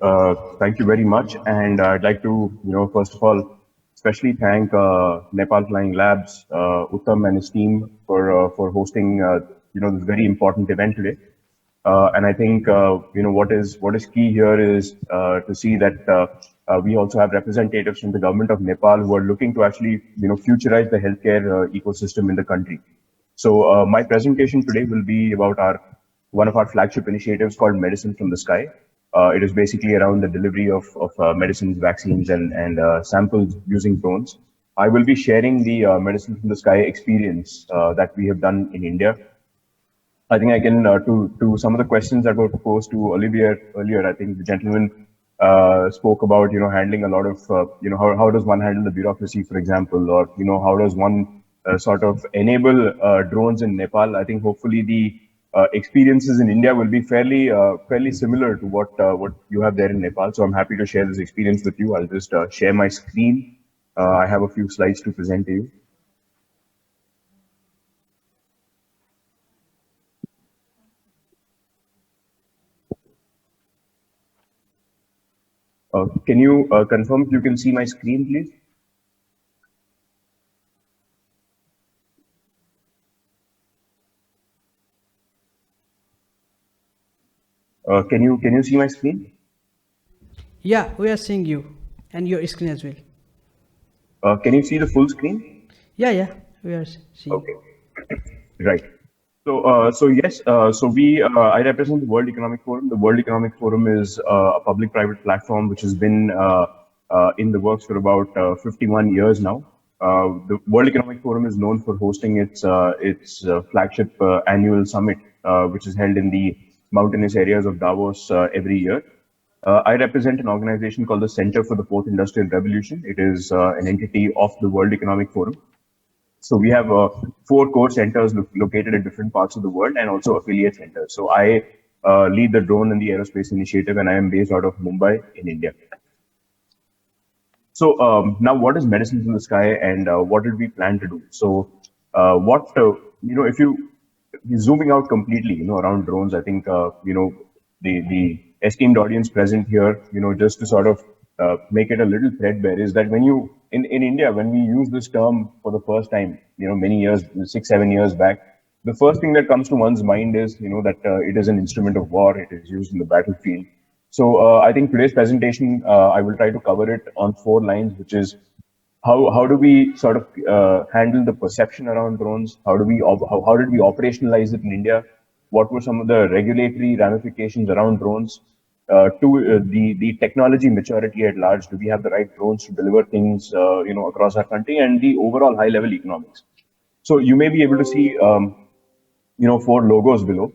Thank you very much. And I'd like to, first of all, especially thank Nepal Flying Labs, Uttam and his team for hosting, this very important event today. And I think, what is key here is to see that we also have representatives from the government of Nepal who are looking to actually, futurize the healthcare ecosystem in the country. So my presentation today will be about our one of our flagship initiatives called Medicine from the Sky. It is basically around the delivery of medicines, vaccines, and samples using drones. I will be sharing the Medicine from the Sky experience that we have done in India. I think I can to some of the questions that were posed to Olivier earlier. I think the gentleman spoke about handling a lot of how does one handle the bureaucracy, for example, or how does one sort of enable drones in Nepal. I think hopefully the experiences in India will be fairly similar to what you have there in Nepal. So I'm happy to share this experience with you. I'll just share my screen. I have a few slides to present to you. Can you confirm if you can see my screen, please? Can you see my screen? Yeah, we are seeing you and your screen as well. Can you see the full screen? Yeah, we are seeing. Okay, right. So yes, I represent the World Economic Forum. The World Economic Forum is a public-private platform which has been in the works for about 51 years now. The World Economic Forum is known for hosting its flagship annual summit, which is held in the mountainous areas of Davos every year. I represent an organization called the Center for the Fourth Industrial Revolution. It is an entity of the World Economic Forum. So we have four core centers located in different parts of the world and also affiliate centers. So I lead the drone and the aerospace initiative, and I am based out of Mumbai in India. So now, what is Medicine from the Sky, and what did we plan to do? So, if you zooming out completely, around drones, I think the esteemed audience present here, just to sort of make it a little threadbare, is that when you in India, when we use this term for the first time, many years, 6, 7 years back, the first thing that comes to one's mind is, that it is an instrument of war. It is used in the battlefield. So I think today's presentation, I will try to cover it on 4 lines, which is how do we sort of handle the perception around drones? How did we operationalize it in India? What were some of the regulatory ramifications around drones? The technology maturity at large. Do we have the right drones to deliver things across our country, and the overall high level economics? So you may be able to see 4 logos below.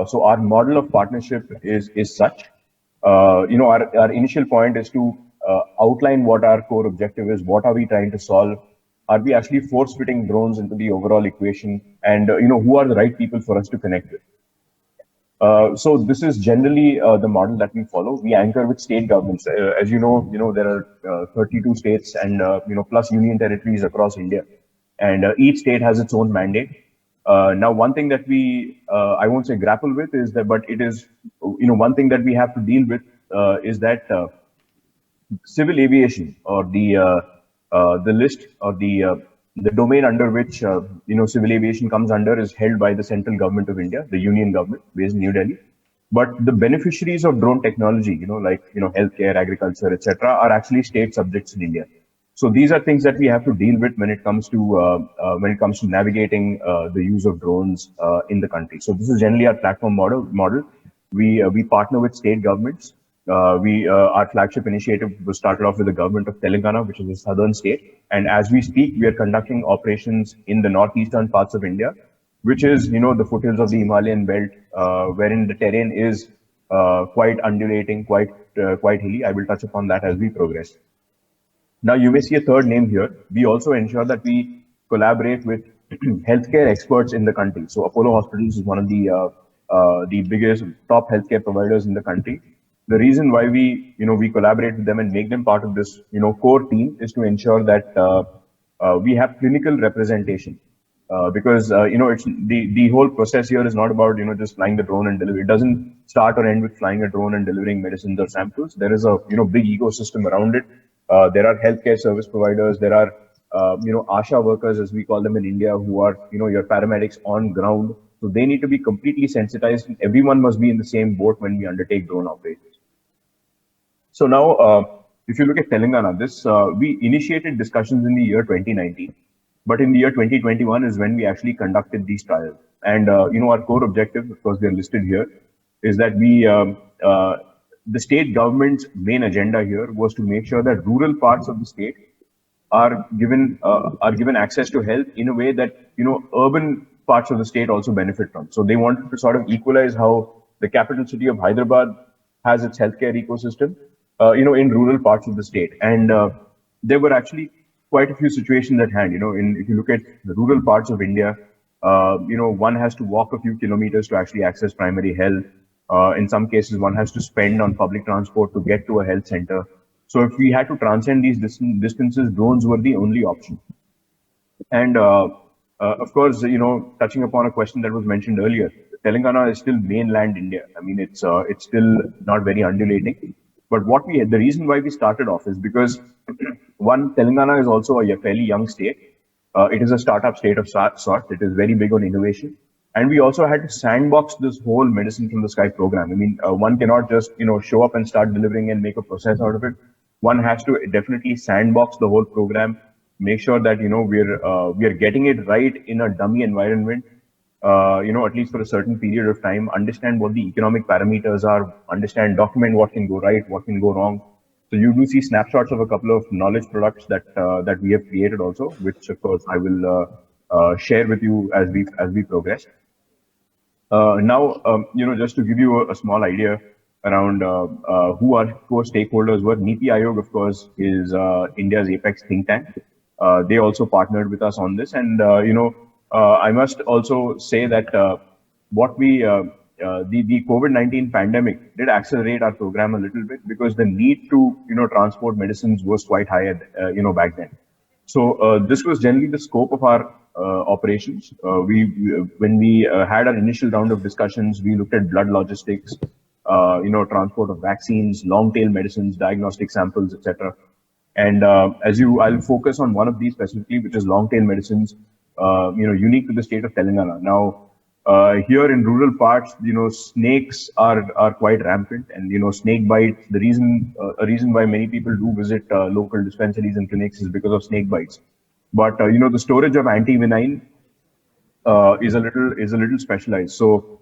So our model of partnership is such. Our initial point is to outline what our core objective is. What are we trying to solve? Are we actually force fitting drones into the overall equation? And who are the right people for us to connect with? So this is generally the model that we follow. We anchor with state governments. As there are 32 states and plus union territories across India, and each state has its own mandate. Now, one thing that I won't say grapple with is that, but it is, one thing that we have to deal with is that civil aviation, or the list, or the domain under which civil aviation comes under, is held by the central government of India, the union government based in New Delhi. But the beneficiaries of drone technology, like healthcare, agriculture, etc., are actually state subjects in India. So these are things that we have to deal with when it comes to navigating the use of drones in the country. So this is generally our platform model. We partner with state governments. Our flagship initiative was started off with the government of Telangana, which is a southern state, and as we speak, we are conducting operations in the northeastern parts of India, which is the foothills of the Himalayan belt, wherein the terrain is quite undulating, quite hilly. I will touch upon that as we progress. Now, you may see a third name here. We also ensure that we collaborate with healthcare experts in the country. So Apollo Hospitals is one of the biggest top healthcare providers in the country. The reason why we collaborate with them and make them part of this core team is to ensure that we have clinical representation. because it's the whole process here is not about just flying the drone and deliver. It doesn't start or end with flying a drone and delivering medicines or samples. There is a big ecosystem around it. There are healthcare service providers. There are ASHA workers, as we call them in India, who are your paramedics on ground. So they need to be completely sensitized, and everyone must be in the same boat when we undertake drone operations. So now, if you look at Telangana, we initiated discussions in the year 2019, but in the year 2021 is when we actually conducted these trials. And our core objective, of course, they're listed here, is that the state government's main agenda here was to make sure that rural parts of the state are given access to health in a way that urban parts of the state also benefit from. So they wanted to sort of equalize how the capital city of Hyderabad has its healthcare ecosystem, in rural parts of the state. And there were actually quite a few situations at hand. If you look at the rural parts of India, one has to walk a few kilometers to actually access primary health. In some cases, one has to spend on public transport to get to a health center. So if we had to transcend these distances, drones were the only option. And of course, touching upon a question that was mentioned earlier, Telangana is still mainland India. I mean, it's still not very undulating. But the reason why we started off is because one, Telangana is also a fairly young state. It is a startup state of sort. It is very big on innovation. And we also had to sandbox this whole medicine from the sky program. I mean, one cannot just, show up and start delivering and make a process out of it. One has to definitely sandbox the whole program, make sure that, we're getting it right in a dummy environment, at least for a certain period of time, understand what the economic parameters are, document what can go right, what can go wrong. So you do see snapshots of a couple of knowledge products that we have created also, which of course I will share with you as we progress. Now, just to give you a small idea around who our core stakeholders were, NITI Aayog, of course, is India's apex think tank. They also partnered with us on this. And, I must also say that the COVID-19 pandemic did accelerate our program a little bit because the need to, transport medicines was quite high, back then. So this was generally the scope of our operations. When we had our initial round of discussions, we looked at blood logistics, transport of vaccines, long tail medicines, diagnostic samples, etc. And I'll focus on one of these specifically, which is long tail medicines, unique to the state of Telangana. Now, here in rural parts, snakes are quite rampant, and snake bites. A reason why many people do visit local dispensaries and clinics is because of snake bites. But the storage of antivenin is a little specialized. So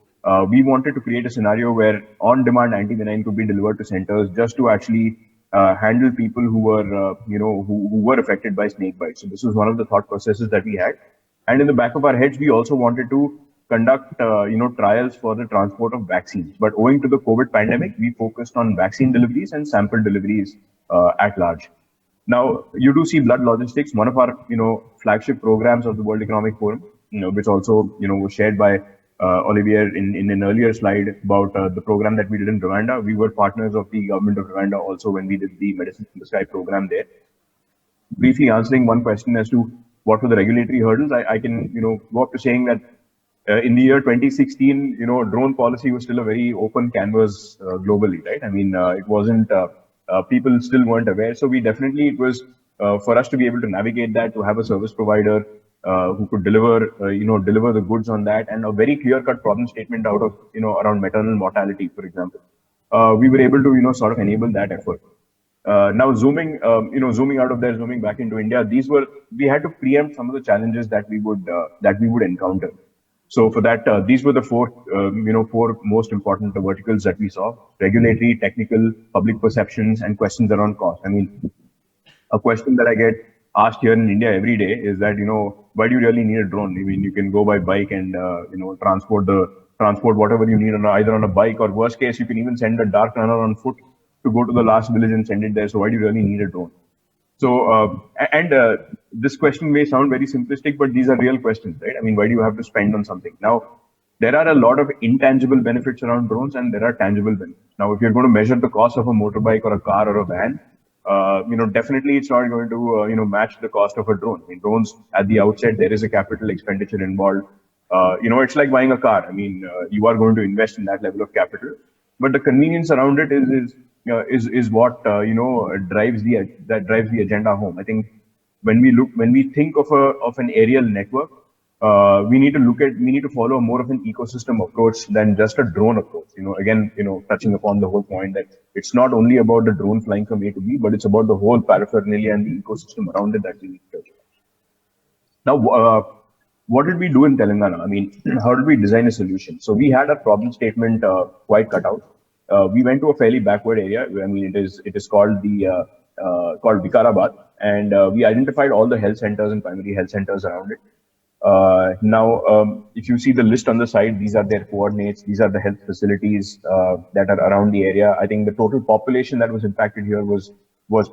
we wanted to create a scenario where on-demand antivenin could be delivered to centers just to actually handle people who were affected by snake bites. So this was one of the thought processes that we had. And in the back of our heads, we also wanted to conduct trials for the transport of vaccines. But owing to the COVID pandemic, we focused on vaccine deliveries and sample deliveries at large. Now, you do see blood logistics, one of our flagship programs of the World Economic Forum, which also was shared by Olivier in an earlier slide about the program that we did in Rwanda. We were partners of the government of Rwanda also when we did the Medicine from the Sky program there. Briefly answering one question as to what were the regulatory hurdles, I can go up to saying that in the year 2016, drone policy was still a very open canvas globally, right? I mean, it wasn't. People still weren't aware, so it was for us to be able to navigate that, to have a service provider who could deliver the goods on that, and a very clear-cut problem statement out of around maternal mortality, for example. We were able to sort of enable that effort. Now zooming out of there, zooming back into India, we had to preempt some of the challenges that we would encounter. So for that, these were the four most important verticals that we saw: regulatory, technical, public perceptions, and questions around cost. I mean, a question that I get asked here in India every day is that, why do you really need a drone? I mean, you can go by bike and, transport whatever you need either on a bike, or worst case, you can even send a dark runner on foot to go to the last village and send it there. So why do you really need a drone? So, this question may sound very simplistic, but these are real questions, right? I mean, why do you have to spend on something? Now, there are a lot of intangible benefits around drones, and there are tangible benefits. Now, if you're going to measure the cost of a motorbike or a car or a van, definitely it's not going to, match the cost of a drone. I mean, drones at the outset, there is a capital expenditure involved. It's like buying a car. I mean, you are going to invest in that level of capital, but the convenience around it is what drives the agenda home. I think when we think of an aerial network, we need to follow more of an ecosystem approach than just a drone approach. Again, touching upon the whole point that it's not only about the drone flying from A to B, but it's about the whole paraphernalia and the ecosystem around it that we need to touch. Now, what did we do in Telangana? I mean, how did we design a solution? So we had a problem statement quite cut out. We went to a fairly backward area. I mean, it is called called Vikarabad, and we identified all the health centers and primary health centers around it. Now, if you see the list on the side, these are their coordinates. These are the health facilities that are around the area. I think the total population that was impacted here was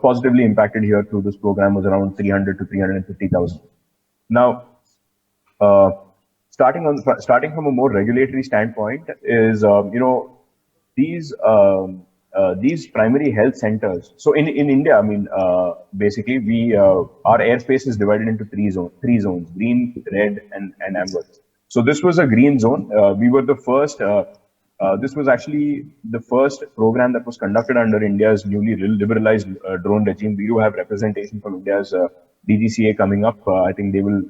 positively impacted here through this program was around 300 to 350,000. Now, uh, starting from a more regulatory standpoint is these primary health centers. So in India, I mean, basically we our airspace is divided into three zones: green, red, and amber. So this was a green zone. We were the first. This was actually the first program that was conducted under India's newly liberalized drone regime. We do have representation from India's DGCA coming up. I think they will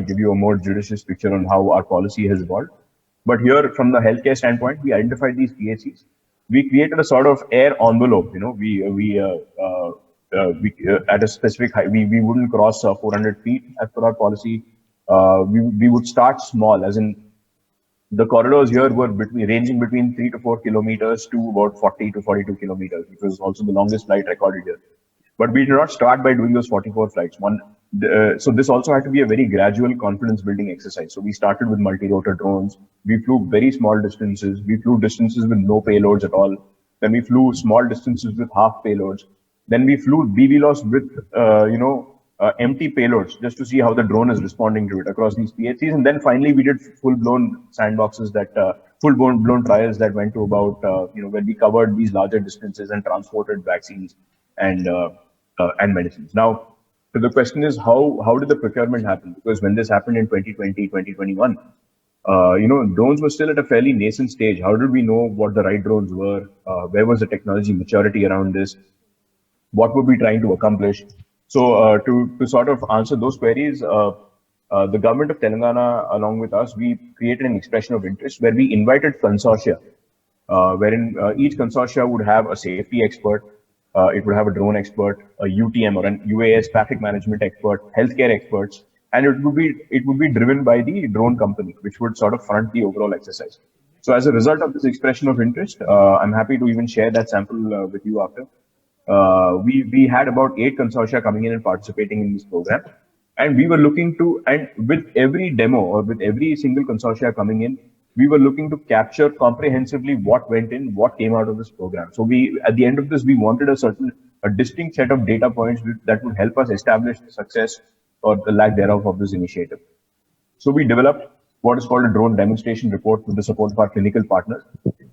give you a more judicious picture on how our policy has evolved. But here, from the healthcare standpoint, we identified these PHCs. We created a sort of air envelope. At a specific height, we wouldn't cross 400 feet as per our policy. We would start small, as in the corridors here were ranging between 3 to 4 kilometers to about 40 to 42 kilometers, which was also the longest flight recorded here. But we did not start by doing those 44 flights. So this also had to be a very gradual confidence building exercise. So we started with multi-rotor drones. We flew very small distances. We flew distances with no payloads at all. Then we flew small distances with half payloads. Then we flew BVLOS with, empty payloads just to see how the drone is responding to it across these PHCs. And then finally, we did full-blown sandboxes full-blown trials that went to about, when we covered these larger distances and transported vaccines and and medicines. Now, so the question is, how did the procurement happen? Because when this happened in 2020, 2021, drones were still at a fairly nascent stage. How did we know what the right drones were? Where was the technology maturity around this? What were we trying to accomplish? So to sort of answer those queries, the government of Telangana, along with us, we created an expression of interest where we invited consortia, wherein each consortia would have a safety expert, it would have a drone expert, a UTM or an UAS traffic management expert, healthcare experts, and it would be driven by the drone company, which would sort of front the overall exercise. So as a result of this expression of interest, I'm happy to even share that sample with you after. We had about 8 consortia coming in and participating in this program, and we were looking to, and with every demo or with every single consortia coming in, we were looking to capture comprehensively what went in, what came out of this program. So we, at the end of this, we wanted a distinct set of data points that would help us establish the success or the lack thereof of this initiative. So we developed what is called a drone demonstration report with the support of our clinical partners.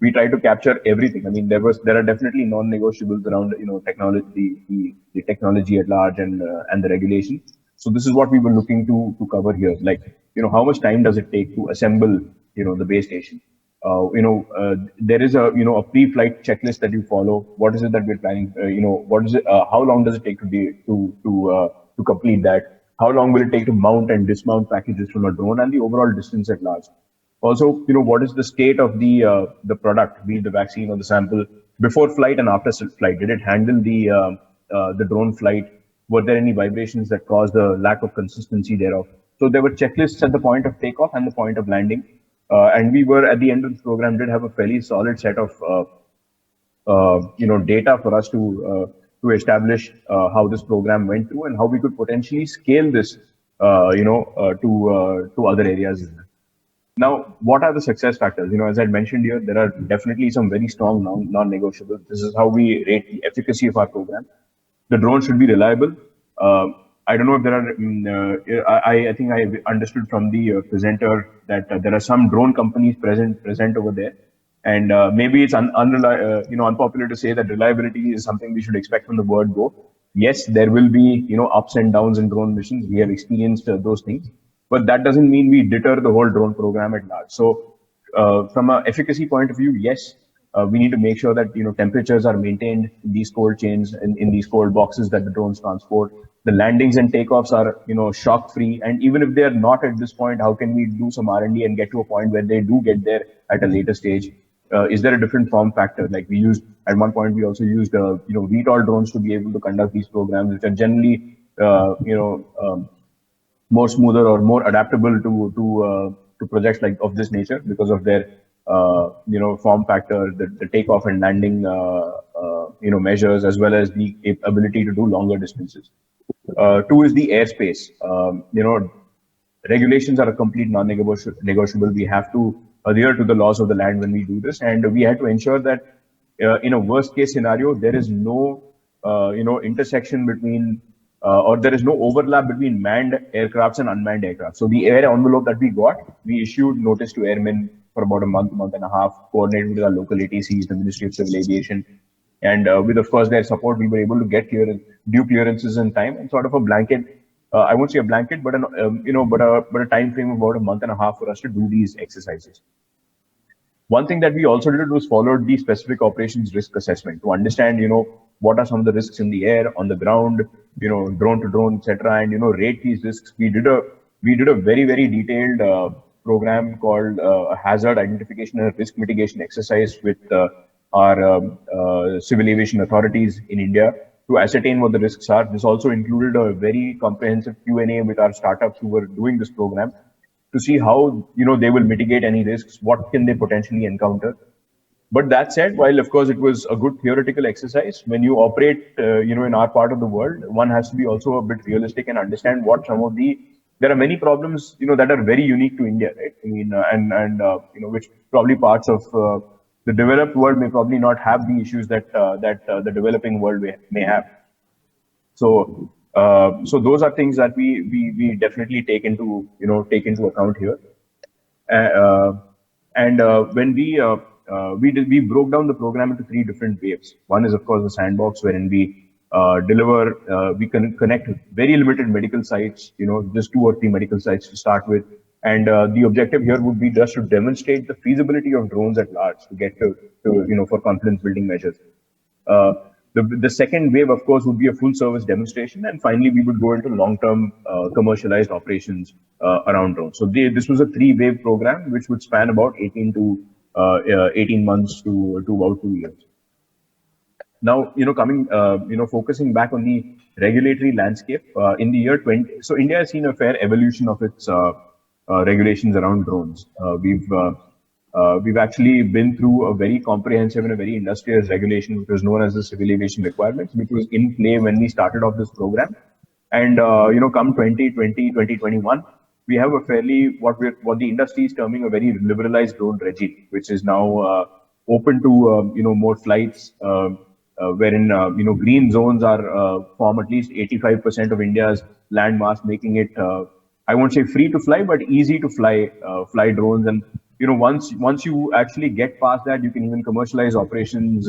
We try to capture everything. I mean, there are definitely non-negotiables around technology, the technology at large and the regulation. So this is what we were looking to cover here. Like how much time does it take to assemble the base station? There is a pre-flight checklist that you follow. What is it that we're planning? What is it? How long does it take to complete that? How long will it take to mount and dismount packages from a drone, and the overall distance at large? Also, what is the state of the product, be it the vaccine or the sample, before flight and after flight? Did it handle the drone flight? Were there any vibrations that caused the lack of consistency thereof? So there were checklists at the point of takeoff and the point of landing. And we were, at the end of the program, did have a fairly solid set of data for us to establish how this program went through and how we could potentially scale this to other areas. Now, what are the success factors? As I mentioned here, there are definitely some very strong non-negotiables. This is how we rate the efficacy of our program. The drone should be reliable. I don't know if there are. I think I understood from the presenter that there are some drone companies present over there. And maybe it's unpopular to say that reliability is something we should expect from the word go. Yes, there will be ups and downs in drone missions. We have experienced those things, but that doesn't mean we deter the whole drone program at large. So, from an efficacy point of view, yes, we need to make sure that temperatures are maintained in these cold chains in these cold boxes that the drones transport. The landings and takeoffs are shock free, and even if they are not at this point, how can we do some R&D and get to a point where they do get there at a later stage? Is there a different form factor? Like we used at one point, we also used VTOL drones to be able to conduct these programs, which are generally more smoother or more adaptable to projects like of this nature because of their form factor, the takeoff and landing measures, as well as the ability to do longer distances. Two is the airspace. Regulations are a complete non-negotiable. We have to adhere to the laws of the land when we do this, and we had to ensure that in a worst-case scenario, there is no intersection between or there is no overlap between manned aircrafts and unmanned aircraft. So the air envelope that we got, we issued notice to airmen for about a month and a half, coordinated with our local ATCs, the Ministry of Civil Aviation, and with, of course, their support, we were able to get due clearances in time and sort of a blanket. I won't say a blanket, but but a time frame of about a month and a half for us to do these exercises. One thing that we also did was followed the specific operations risk assessment to understand, what are some of the risks in the air, on the ground, drone to drone, etc., and rate these risks. We did a very very detailed program called a hazard identification and risk mitigation exercise with our civil aviation authorities in India to ascertain what the risks are. This also included a very comprehensive Q&A with our startups who were doing this program to see how they will mitigate any risks, what can they potentially encounter. But that said, while of course it was a good theoretical exercise, when you operate in our part of the world, one has to be also a bit realistic and understand what some of the there are many problems that are very unique to India, right? I mean, and which probably parts of the developed world may probably not have the issues that the developing world may have. So those are things that we definitely take into account here. Uh, and when we broke down the program into three different waves. One is of course the sandbox, wherein we can connect very limited medical sites, just two or three medical sites to start with. And the objective here would be just to demonstrate the feasibility of drones at large to get to for confidence building measures. Uh, the second wave, of course, would be a full service demonstration. And finally, we would go into long term commercialized operations around drones. So this was a three-wave program, which would span about 18 months to about 2 years. Now, focusing back on the regulatory landscape in the year 20, so India has seen a fair evolution of its regulations around drones. We've actually been through a very comprehensive and a very industrious regulation, which was known as the Civil Aviation Requirements, which was in play when we started off this program. And come 2020, 2021, we have a fairly what the industry is terming a very liberalized drone regime, which is now open to more flights, wherein green zones are form at least 85% of India's land mass, making it I won't say free to fly, but easy to fly drones. And once you actually get past that, you can even commercialize operations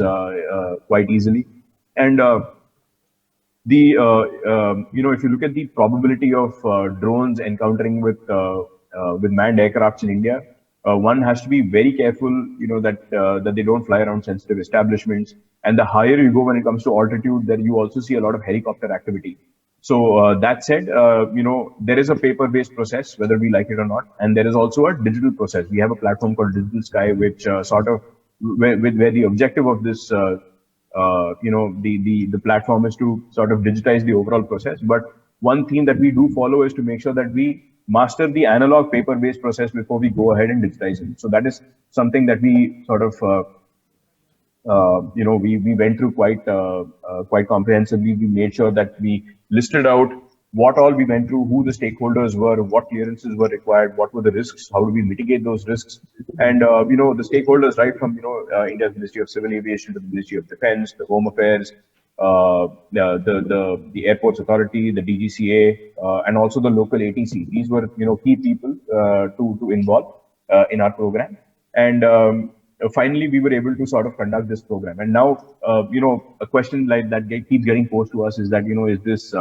quite easily. And if you look at the probability of drones encountering with manned aircrafts in India, one has to be very careful, that they don't fly around sensitive establishments. And the higher you go when it comes to altitude, then you also see a lot of helicopter activity. So that said, there is a paper-based process, whether we like it or not, and there is also a digital process. We have a platform called Digital Sky, which where the objective of this, the platform is to sort of digitize the overall process. But one theme that we do follow is to make sure that we master the analog paper-based process before we go ahead and digitize it. So that is something that we sort of we went through quite comprehensively. We made sure that we listed out what all we went through, who the stakeholders were, what clearances were required, what were the risks, how do we mitigate those risks, and the stakeholders right from India's Ministry of Civil Aviation to the Ministry of Defense, the Home Affairs, the Airports Authority, the DGCA, and also the local ATC. These were key people to involve in our program. And finally we were able to sort of conduct this program. And now, a question like that keeps getting posed to us is that, is this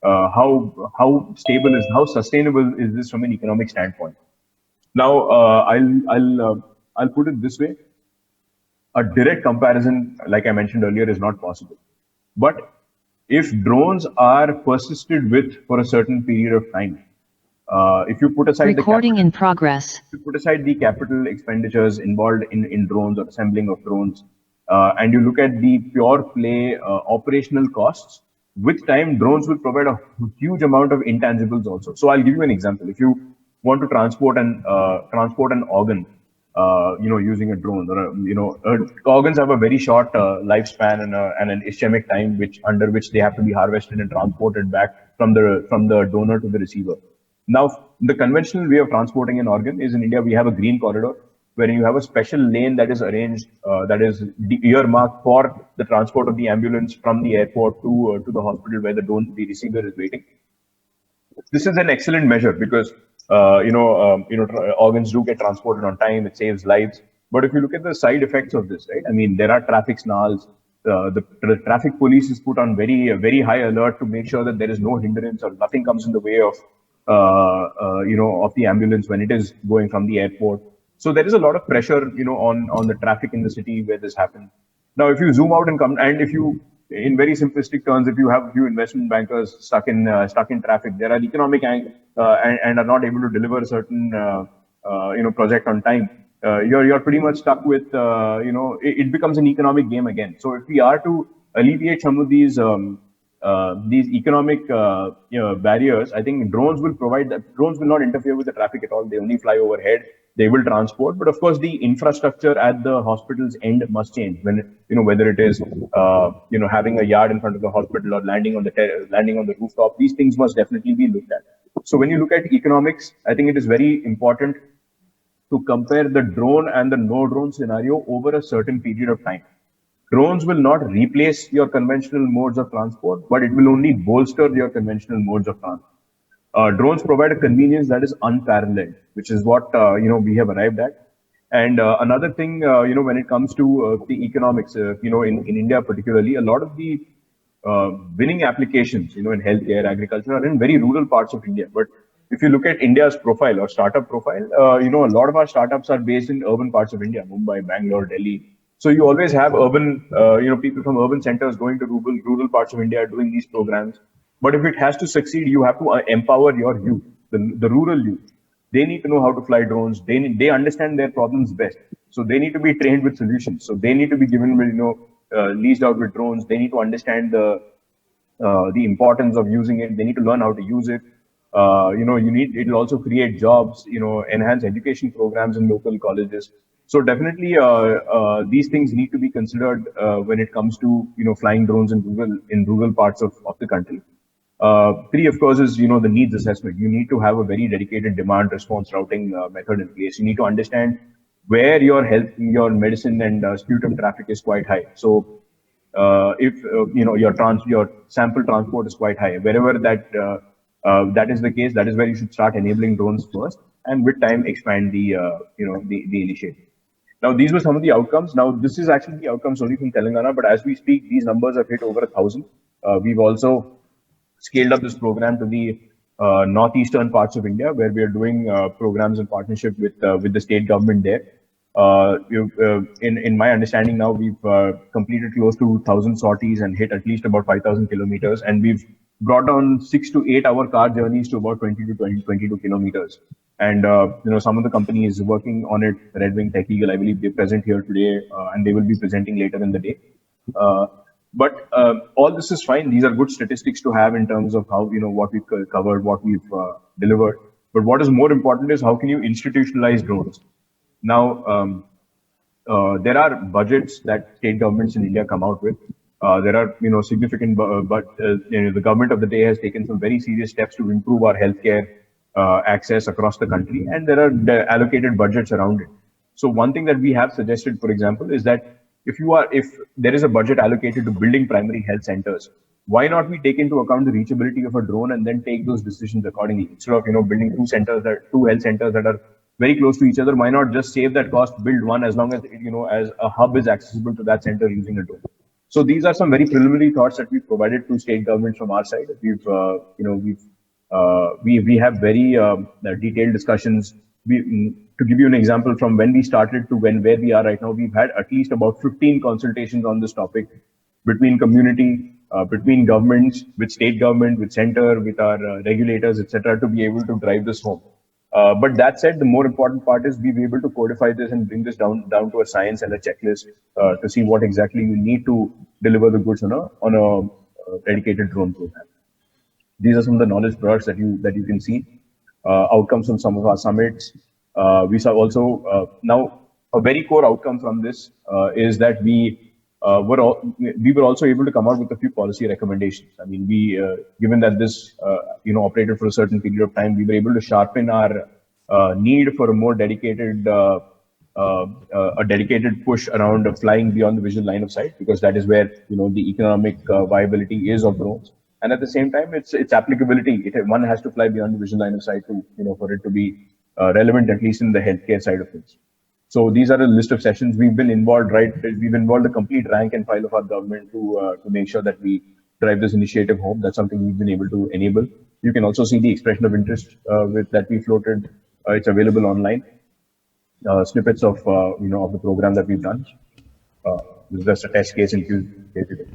how stable is, how sustainable is this from an economic standpoint? Now, I'll put it this way: a direct comparison, like I mentioned earlier, is not possible. But if drones are persisted with for a certain period of time, if you put aside Recording in progress. if you put aside the capital expenditures involved in drones or assembling of drones, and you look at the pure play operational costs, with time, drones will provide a huge amount of intangibles also. So I'll give you an example. If you want to transport an organ, using a drone, or organs have a very short lifespan and an ischemic time, under which they have to be harvested and transported back from the donor to the receiver. Now, the conventional way of transporting an organ is, in India, we have a green corridor where you have a special lane that is arranged, that is earmarked for the transport of the ambulance from the airport to the hospital where the receiver is waiting. This is an excellent measure because organs do get transported on time. It saves lives. But if you look at the side effects of this, right? I mean, there are traffic snarls. The traffic police is put on very high alert to make sure that there is no hindrance or nothing comes in the way of the ambulance when it is going from the airport. So there is a lot of pressure, on the traffic in the city where this happens. Now, if you zoom out and if you, in very simplistic terms, if you have a few investment bankers stuck in traffic, there are and are not able to deliver a certain project on time. You're pretty much stuck with it becomes an economic game again. So if we are to alleviate some of these economic barriers, I think drones will provide that. Drones will not interfere with the traffic at all. They only fly overhead. They will transport, but of course the infrastructure at the hospital's end must change. Whether it is having a yard in front of the hospital or landing on the rooftop, these things must definitely be looked at. So when you look at economics, I think it is very important to compare the drone and the no drone scenario over a certain period of time. Drones will not replace your conventional modes of transport, but it will only bolster your conventional modes of transport. Drones provide a convenience that is unparalleled, which is what we have arrived at. And another thing, when it comes to the economics, in India particularly, a lot of the winning applications, in healthcare, agriculture, are in very rural parts of India. But if you look at India's profile or startup profile, a lot of our startups are based in urban parts of India: Mumbai, Bangalore, Delhi. So you always have people from urban centers going to rural parts of India doing these programs. But if it has to succeed, you have to empower your youth, the rural youth. They need to know how to fly drones. They understand their problems best. So they need to be trained with solutions. So they need to be given, leased out with drones. They need to understand the importance of using it. They need to learn how to use it. It'll also create jobs, enhance education programs in local colleges. So definitely, these things need to be considered when it comes to, flying drones in rural parts of the country. Three, of course, is, the needs assessment. You need to have a very dedicated demand response routing method in place. You need to understand where your medicine and sputum traffic is quite high. So if your sample transport is quite high, wherever that is the case, that is where you should start enabling drones first, and with time expand the initiative. Now, these were some of the outcomes. Now, this is actually the outcomes only from Telangana, but as we speak, these numbers have hit over 1,000. We've also scaled up this program to the northeastern parts of India, where we are doing programs in partnership with the state government there. In my understanding now, we've completed close to 1,000 sorties and hit at least about 5,000 kilometers, and we've brought down 6 to 8 hour car journeys to about 22 kilometers. And some of the companies working on it, Red Wing Tech Eagle, I believe they're present here today, and they will be presenting later in the day. But all this is fine. These are good statistics to have in terms of how, what we've covered, what we've delivered. But what is more important is how can you institutionalize drones? Now, there are budgets that state governments in India come out with. There are, significant, but the government of the day has taken some very serious steps to improve our healthcare access across the country, and there are allocated budgets around it. So one thing that we have suggested, for example, is that if there is a budget allocated to building primary health centers, why not we take into account the reachability of a drone and then take those decisions accordingly, instead of building two health centers that are very close to each other. Why not just save that cost, build one, as long as as a hub is accessible to that center using a drone. So these are some very preliminary thoughts that we've provided to state governments from our side. We have very detailed discussions. To give you an example, from when we started to where we are right now, we've had at least about 15 consultations on this topic between community, between governments, with state government, with center, with our regulators, etc., to be able to drive this home. But that said, the more important part is we be able to codify this and bring this down to a science and a checklist to see what exactly you need to deliver the goods on a dedicated drone program. These are some of the knowledge products that you can see. Outcomes from some of our summits. We saw also now a very core outcome from this is that we were also able to come out with a few policy recommendations. I mean, given that this operated for a certain period of time, we were able to sharpen our need for a more dedicated push around flying beyond the visual line of sight, because that is where the economic viability is of drones. And at the same time, its applicability. One has to fly beyond the visual line of sight to for it to be relevant, at least in the healthcare side of things. So these are a list of sessions we've been involved. Right, we've involved the complete rank and file of our government to make sure that we drive this initiative home. That's something we've been able to enable. You can also see the expression of interest that we floated. It's available online. Snippets of of the program that we've done. This is just a test case in Tuesday.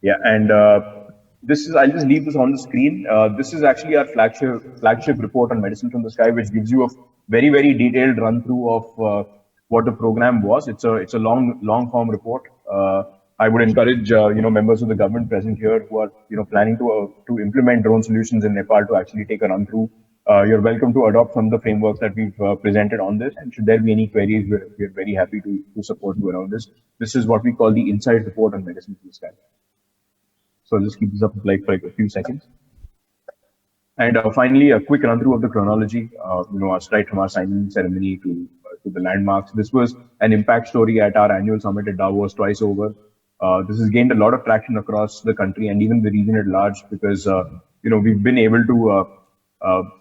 Yeah, and I'll just leave this on the screen. This is actually our flagship report on Medicine from the Sky, which gives you a very, very detailed run through of what the program was. It's a long form report. I would encourage members of the government present here who are planning to implement drone solutions in Nepal to actually take a run through. You're welcome to adopt some of the frameworks that we've presented on this. And should there be any queries, we're very happy to support you around this. This is what we call the Insight Report on Medicine from the Sky. So I'll just keep this up for like a few seconds. And finally, a quick run through of the chronology. Right from our signing ceremony to the landmarks. This was an impact story at our annual summit at Davos twice over. This has gained a lot of traction across the country and even the region at large, because we've been able to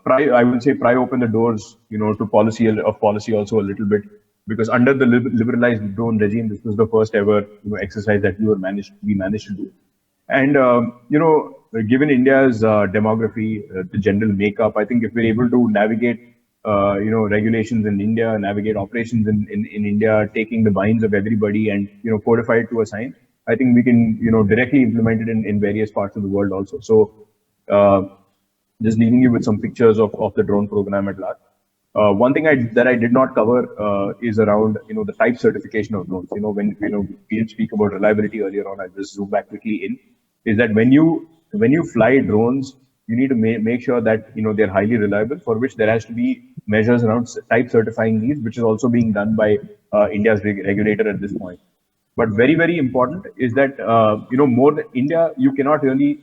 pry open the doors to policy also a little bit, because under the liberalized drone regime, this was the first ever exercise that we managed to do. And given India's demography, the general makeup, I think if we're able to navigate regulations in India, navigate operations in India, taking the minds of everybody and codify it to a science, I think we can directly implement it in various parts of the world also. So just leaving you with some pictures of the drone program at large. One thing that I did not cover is around the type certification of drones. When we did speak about reliability earlier on, I just zoom back quickly in. Is that when you fly drones, you need to make sure that they're highly reliable, for which there has to be measures around type certifying these, which is also being done by India's regulator at this point. But very, very important is that more than India, you cannot really.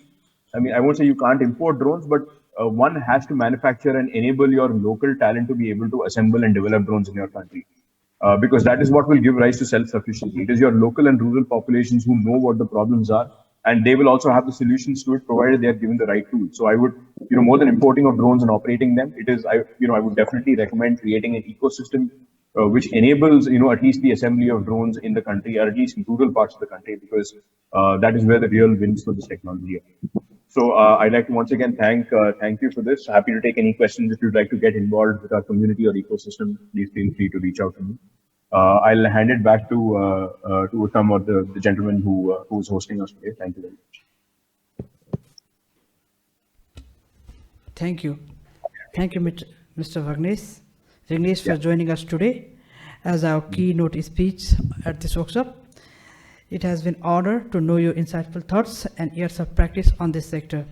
I mean, I won't say you can't import drones, but one has to manufacture and enable your local talent to be able to assemble and develop drones in your country. Because that is what will give rise to self-sufficiency. It is your local and rural populations who know what the problems are, and they will also have the solutions to it, provided they are given the right tools. So I would, more than importing of drones and operating them, I would definitely recommend creating an ecosystem which enables, at least the assembly of drones in the country, or at least in rural parts of the country, because that is where the real wins for this technology are. So I'd like to once again thank you for this. Happy to take any questions. If you'd like to get involved with our community or ecosystem, please feel free to reach out to me. I'll hand it back to Uttam, or the gentleman who's hosting us today. Thank you very much. Thank you, Mr. Vignesh for joining us today as our keynote speech at this workshop. It has been an honor to know your insightful thoughts and years of practice on this sector.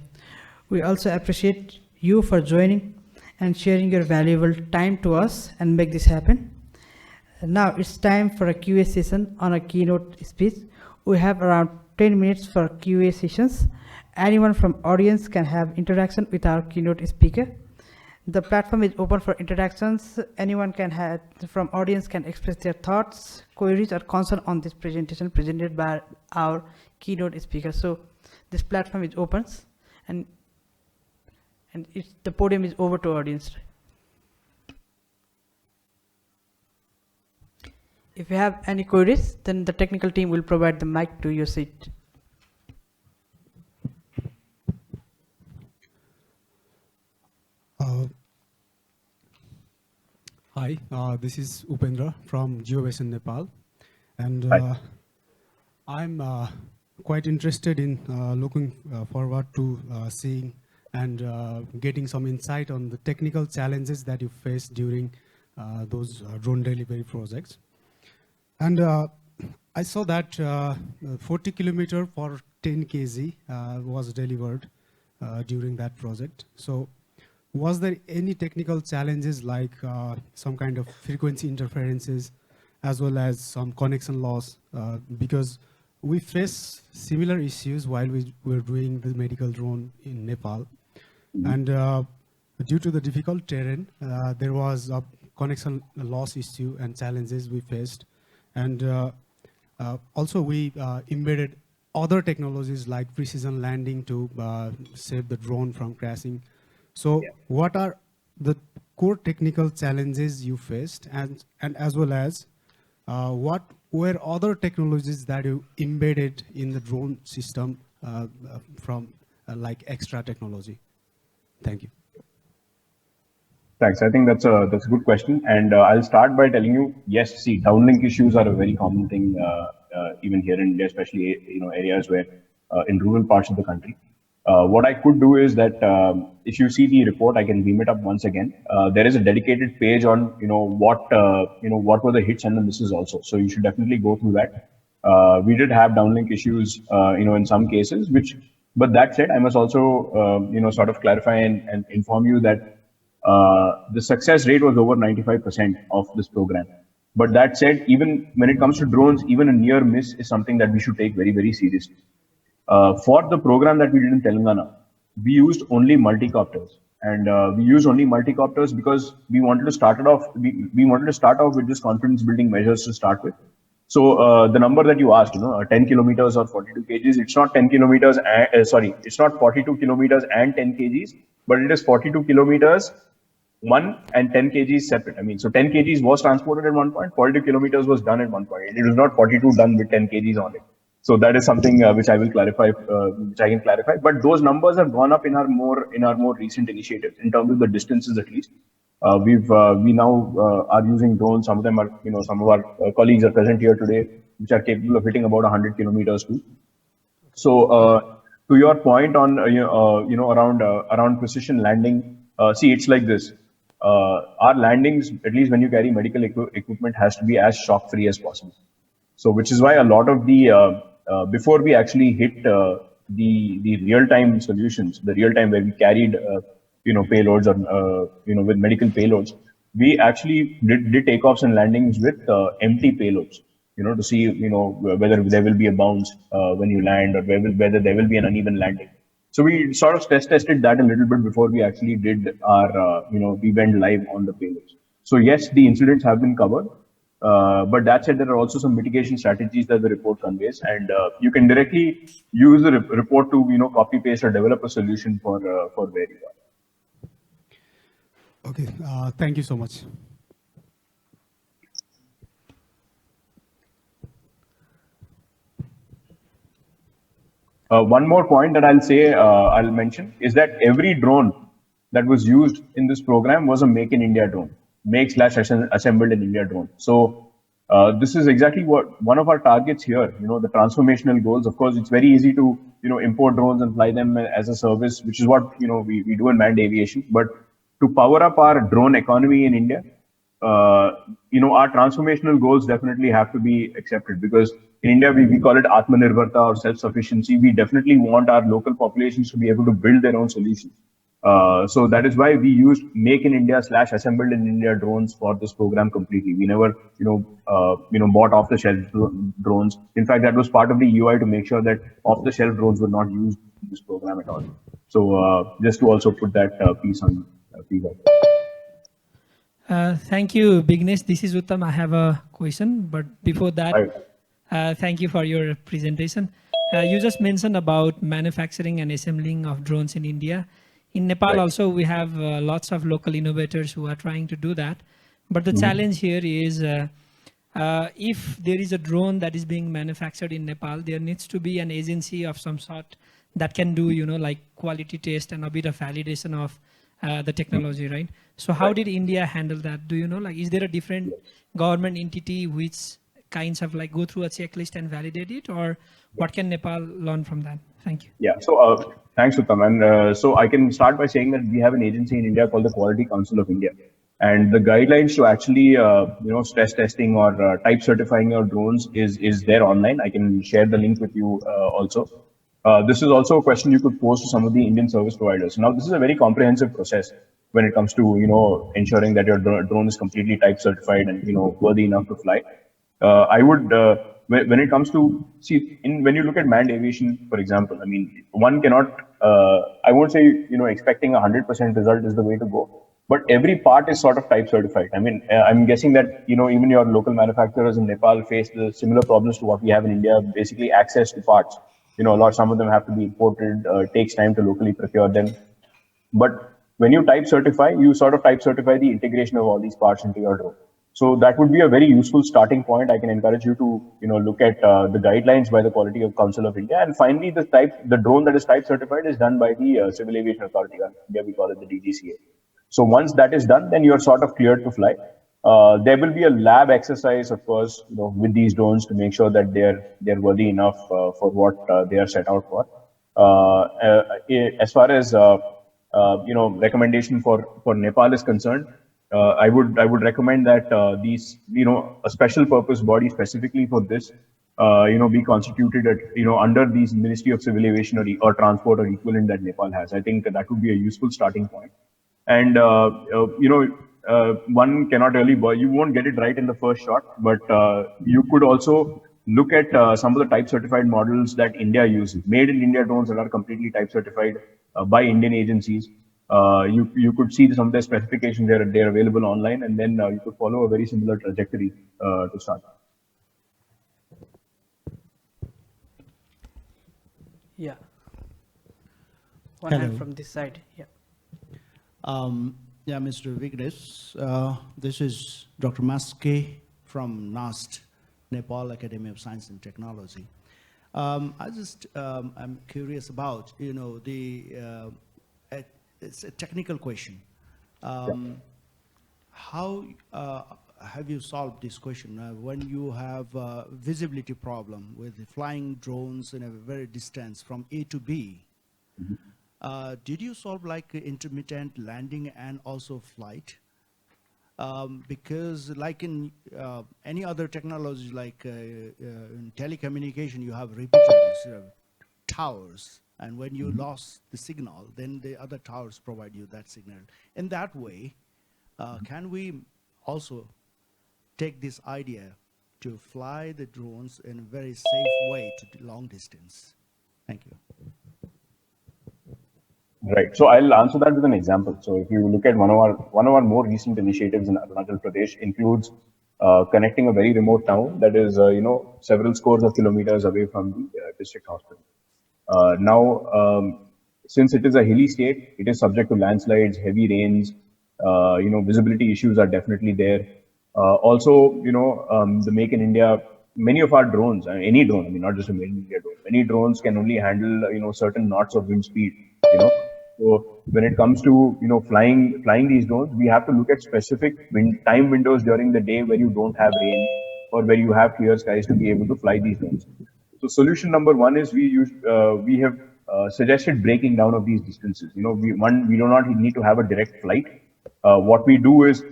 We also appreciate you for joining and sharing your valuable time to us and make this happen. Now it's time for a QA session on a keynote speech. We have around 10 minutes for QA sessions. Anyone from audience can have interaction with our keynote speaker. The platform is open for interactions. Anyone from audience can express their thoughts, queries, or concern on this presentation presented by our keynote speaker. So this platform is open, and And the podium is over to audience. If you have any queries, then the technical team will provide the mic to your seat. Hi, this is Upendra from GeoBasin Nepal, and Hi. I'm quite interested in looking forward to seeing and getting some insight on the technical challenges that you faced during those drone delivery projects. And I saw that 40 kilometer for 10 kg was delivered during that project. So was there any technical challenges like some kind of frequency interferences as well as some connection loss? Because we face similar issues while we were doing the medical drone in Nepal. And due to the difficult terrain, there was a connection loss issue and challenges we faced. And also we embedded other technologies like precision landing to save the drone from crashing. So what are the core technical challenges you faced, and as well as what were other technologies that you embedded in the drone system from like extra technology? Thank you. Thanks. I think that's a good question, and I'll start by telling you, yes. See, downlink issues are a very common thing, even here in India, especially areas where in rural parts of the country. What I could do is that if you see the report, I can beam it up once again. There is a dedicated page on what were the hits and the misses also. So you should definitely go through that. We did have downlink issues, in some cases, but that said, I must also sort of clarify and inform you that the success rate was over 95% of this program. But that said, even when it comes to drones, even a near miss is something that we should take very, very seriously. For the program that we did in Telangana, we used only multicopters, and we used only multicopters because we wanted to start it off. We wanted to start off with just confidence-building measures to start with. So the number that you asked, 10 kilometers or 42 kgs, it's not 10 kilometers. It's not 42 kilometers and 10 kgs, but it is 42 kilometers. 1 and 10 kgs separate. I mean, so 10 kgs was transported at one point, 42 kilometers was done at one point. It was not 42 done with 10 kgs on it. So that is something which I will clarify, which I can clarify. But those numbers have gone up in our more recent initiatives in terms of the distances at least. We now are using drones. Some of them are, some of our colleagues are present here today, which are capable of hitting about 100 kilometers too. So to your point on around precision landing, see, it's like this. Our landings, at least when you carry medical equipment, has to be as shock free as possible. So which is why a lot of the before we actually hit the real time solutions, the real time where we carried payloads or with medical payloads, we actually did takeoffs and landings with empty payloads. To see whether there will be a bounce when you land, or whether there will be an uneven landing. So we sort of stress tested that a little bit before we actually did our we went live on the payloads. So yes, the incidents have been covered. But that said, there are also some mitigation strategies that the report conveys, and you can directly use the report to copy paste or develop a solution for where you are. Okay, thank you so much. One more point that I'll mention is that every drone that was used in this program was a make in India drone, make/assembled in India drone. So this is exactly what one of our targets here, the transformational goals. Of course, it's very easy to, import drones and fly them as a service, which is what, we do in manned aviation. But to power up our drone economy in India, our transformational goals definitely have to be accepted, because in India, we call it Atmanirbharta or self-sufficiency. We definitely want our local populations to be able to build their own solutions. So that is why we used make in India/assembled in India drones for this program completely. We never, bought off-the-shelf drones. In fact, that was part of the UI to make sure that off-the-shelf drones were not used in this program at all. So just to also put that piece on piece out. Thank you, Vignesh. This is Uttam. I have a question, but before that, thank you for your presentation. You just mentioned about manufacturing and assembling of drones in India. In Nepal Right. also, we have lots of local innovators who are trying to do that. But the challenge here is if there is a drone that is being manufactured in Nepal, there needs to be an agency of some sort that can do, like quality test and a bit of validation of the technology, right? So how did India handle that? Do you know, like, is there a different government entity which kinds of like go through a checklist and validate it, or what can Nepal learn from that? Thank you. Yeah. So thanks, Uttam. And so I can start by saying that we have an agency in India called the Quality Council of India, and the guidelines to actually stress testing or type certifying your drones is there online. I can share the link with you also. This is also a question you could pose to some of the Indian service providers. Now, this is a very comprehensive process when it comes to ensuring that your drone is completely type certified and worthy enough to fly. I would, when it comes to see, when you look at manned aviation, for example, I mean, one cannot, I won't say, expecting 100% result is the way to go, but every part is sort of type certified. I mean, I'm guessing that, even your local manufacturers in Nepal face the similar problems to what we have in India, basically access to parts. Some of them have to be imported, it takes time to locally procure them. But when you type certify, you sort of type certify the integration of all these parts into your drone. So that would be a very useful starting point. I can encourage you to, look at the guidelines by the Quality of Council of India. And finally, the drone that is type certified is done by the Civil Aviation Authority. In India, we call it the DGCA. So once that is done, then you're sort of cleared to fly. There will be a lab exercise, of course, with these drones to make sure that they're worthy enough for what they are set out for. As far as recommendation for Nepal is concerned, I would recommend that these a special purpose body specifically for this be constituted at under these Ministry of Civil Aviation or Transport or equivalent that Nepal has. I think that would be a useful starting point. And one cannot really you won't get it right in the first shot, but you could also look at some of the type certified models that India uses, made in India drones that are completely type certified by Indian agencies. You could see some of their specifications. They're available online, and then you could follow a very similar trajectory to start. Yeah. One Hello. hand from this side. Yeah. Yeah, Mr. Vignesh, this is Dr. Maske from NAST, Nepal Academy of Science and Technology. I'm curious about, it's a technical question. How have you solved this question when you have a visibility problem with flying drones in a very distance from A to B? Mm-hmm. Did you solve like intermittent landing and also flight? Because like in any other technology, like in telecommunication, you have repeaters, towers, and when you lost the signal, then the other towers provide you that signal. In that way, can we also take this idea to fly the drones in a very safe way to long distance? Thank you. Right. So I'll answer that with an example. So if you look at one of our more recent initiatives in Arunachal Pradesh includes connecting a very remote town that is several scores of kilometers away from the district hospital. Now, since it is a hilly state, it is subject to landslides, heavy rains. Visibility issues are definitely there. Also, the Make in India, many of our drones, any drone, I mean, not just a Made in India drone, many drones can only handle, certain knots of wind speed, So when it comes to, flying these drones, we have to look at specific time windows during the day where you don't have rain or where you have clear skies to be able to fly these drones. So solution number one is we have suggested breaking down of these distances. We do not need to have a direct flight. What we do is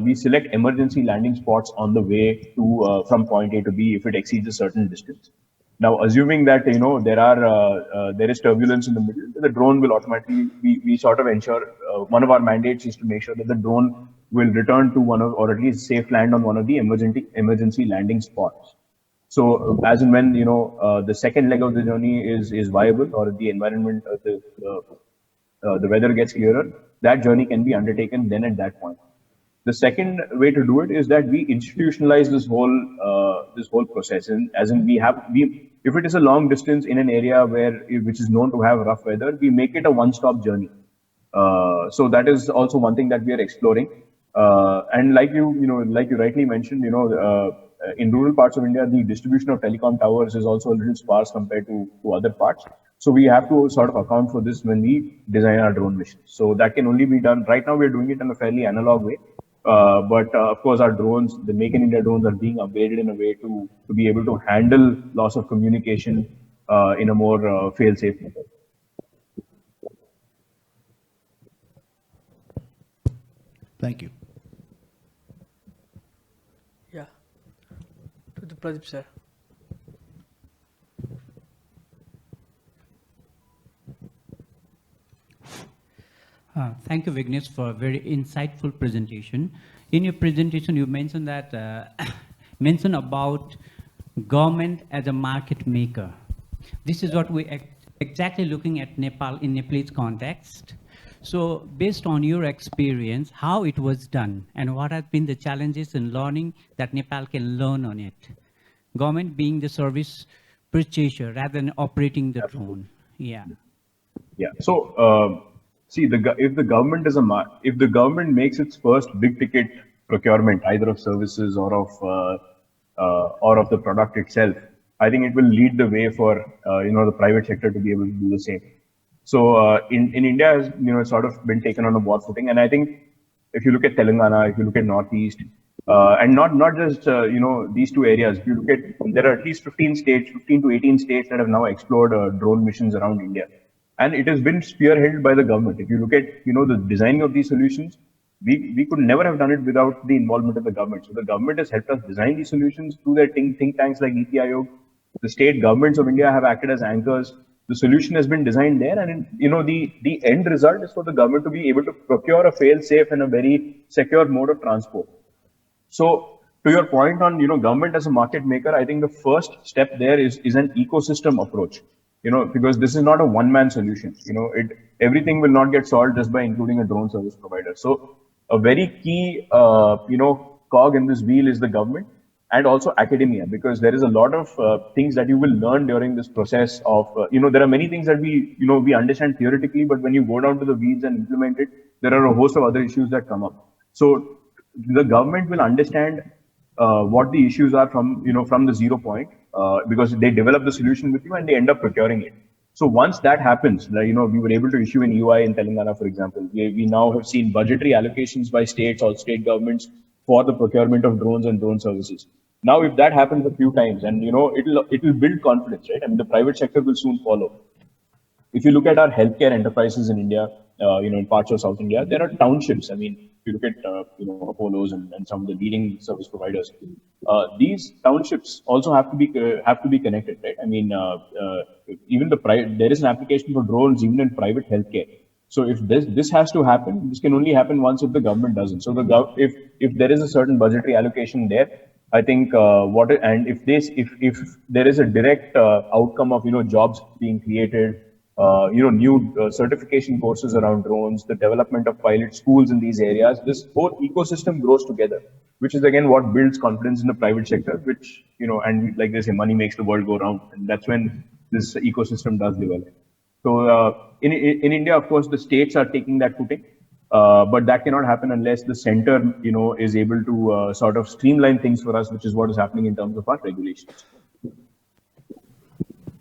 we select emergency landing spots on the way to from point A to B if it exceeds a certain distance. Now, assuming that there is turbulence in the middle, the drone will automatically we sort of ensure one of our mandates is to make sure that the drone will return to or at least safe land on one of the emergency landing spots. So as and when the second leg of the journey is viable or the environment the weather gets clearer, that journey can be undertaken then at that point. The second way to do it is that we institutionalize this whole process, and as in if it is a long distance in an area which is known to have rough weather, we make it a one-stop journey. So that is also one thing that we are exploring. And like like you rightly mentioned, in rural parts of India, the distribution of telecom towers is also a little sparse compared to other parts. So we have to sort of account for this when we design our drone missions. So that can only be done. Right now, we're doing it in a fairly analog way. But of course, our drones, the Make in India drones, are being upgraded in a way to be able to handle loss of communication in a more fail-safe method. Thank you. Yeah. To the Pradeep sir. Thank you, Vignesh, for a very insightful presentation. In your presentation, you mentioned that mentioned about government as a market maker. This is what we exactly looking at Nepal in Nepalese context. So, based on your experience, how it was done, and what have been the challenges in learning that Nepal can learn on it? Government being the service purchaser rather than operating the drone. Yeah. Yeah. So, see, if the government if the government makes its first big ticket procurement, either of services or of the product itself, I think it will lead the way for the private sector to be able to do the same. So, in India, has sort of been taken on a war footing, and I think if you look at Telangana, if you look at Northeast, and not just these two areas. If you look at, there are at least 15 states, 15 to 18 states that have now explored drone missions around India, and it has been spearheaded by the government. If you look at the designing of these solutions, we could never have done it without the involvement of the government. So the government has helped us design these solutions through their think tanks like ET Ayog. The state governments of India have acted as anchors. The solution has been designed there, and the end result is for the government to be able to procure a fail-safe and a very secure mode of transport. So to your point on government as a market maker, I think the first step there is an ecosystem approach. Because this is not a one-man solution. Everything will not get solved just by including a drone service provider. So a very key cog in this wheel is the government and also academia, because there is a lot of things that you will learn during this process of there are many things that we understand theoretically, but when you go down to the weeds and implement it, there are a host of other issues that come up. So the government will understand what the issues are from the 0 point, because they develop the solution with you and they end up procuring it. So once that happens, we were able to issue an EOI in Telangana, for example. We now have seen budgetary allocations by states or state governments for the procurement of drones and drone services. Now, if that happens a few times, and it'll build confidence, right? I mean, the private sector will soon follow. If you look at our healthcare enterprises in India, in parts of South India, there are townships. I mean, if you look at Apollos and some of the leading service providers, these townships also have to be connected, right? I mean, even there is an application for drones even in private healthcare. So if this has to happen, this can only happen once if the government doesn't. So if there is a certain budgetary allocation there, I think if there is a direct outcome of jobs being created, new certification courses around drones, the development of pilot schools in these areas, this whole ecosystem grows together, which is again what builds confidence in the private sector, which, and like they say, money makes the world go round. And that's when this ecosystem does develop. So in India, of course, the states are taking that footing. But that cannot happen unless the center, is able to sort of streamline things for us, which is what is happening in terms of our regulations.